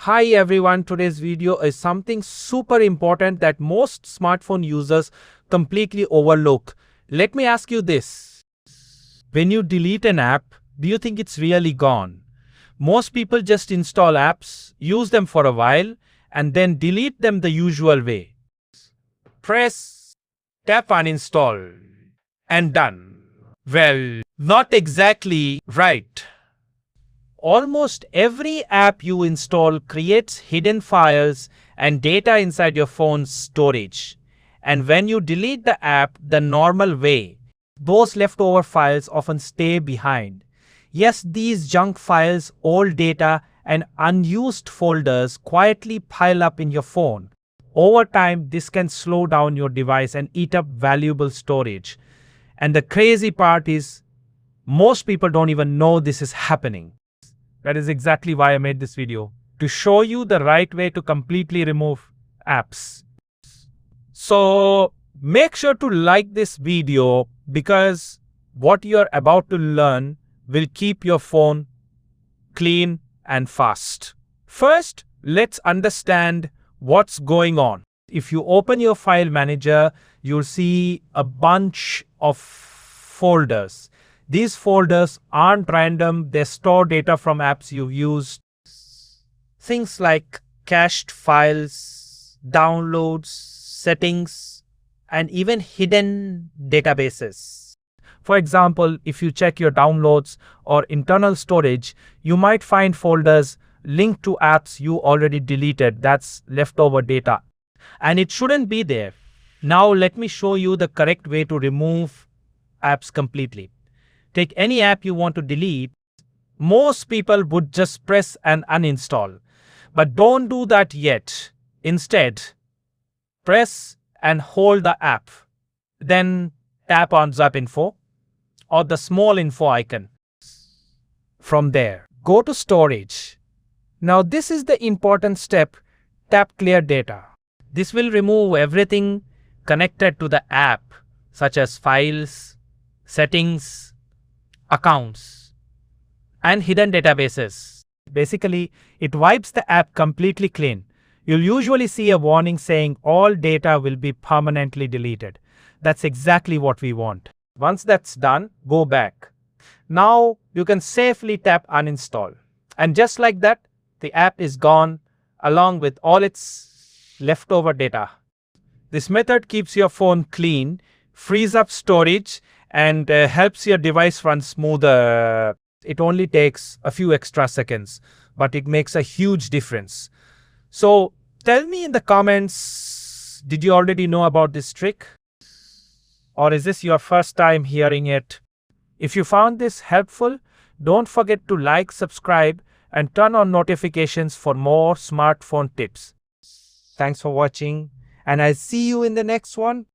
Hi everyone, today's video is something super important that most smartphone users completely overlook. Let me ask you this. When you delete an app, do you think it's really gone? Most people just install apps, use them for a while, and then delete them the usual way. Press, tap uninstall, and done. Well, not exactly right. Almost every app you install creates hidden files and data inside your phone's storage. And when you delete the app the normal way, those leftover files often stay behind. Yes, these junk files, old data, and unused folders quietly pile up in your phone. Over time, this can slow down your device and eat up valuable storage. And the crazy part is, most people don't even know this is happening. That is exactly why I made this video, to show you the right way to completely remove apps. So make sure to like this video because what you're about to learn will keep your phone clean and fast. First, let's understand what's going on. If you open your file manager, you'll see a bunch of folders. These folders aren't random, they store data from apps you've used. Things like cached files, downloads, settings, and even hidden databases. For example, if you check your downloads or internal storage, you might find folders linked to apps you already deleted. That's leftover data. And it shouldn't be there. Now let me show you the correct way to remove apps completely. Take any app you want to delete. Most people would just press and uninstall. But don't do that yet. Instead, press and hold the app. Then tap on Zap Info or the small info icon. From there, go to storage. Now this is the important step. Tap Clear Data. This will remove everything connected to the app, such as files, settings, accounts, and hidden databases. Basically, it wipes the app completely clean. You'll usually see a warning saying all data will be permanently deleted. That's exactly what we want. Once that's done, go back. Now you can safely tap uninstall. And just like that, the app is gone along with all its leftover data. This method keeps your phone clean, frees up storage, and helps your device run smoother. It only takes a few extra seconds, but it makes a huge difference. So tell me in the comments, did you already know about this trick? Or is this your first time hearing it? If you found this helpful, don't forget to like, subscribe, and turn on notifications for more smartphone tips. Thanks for watching, and I'll see you in the next one.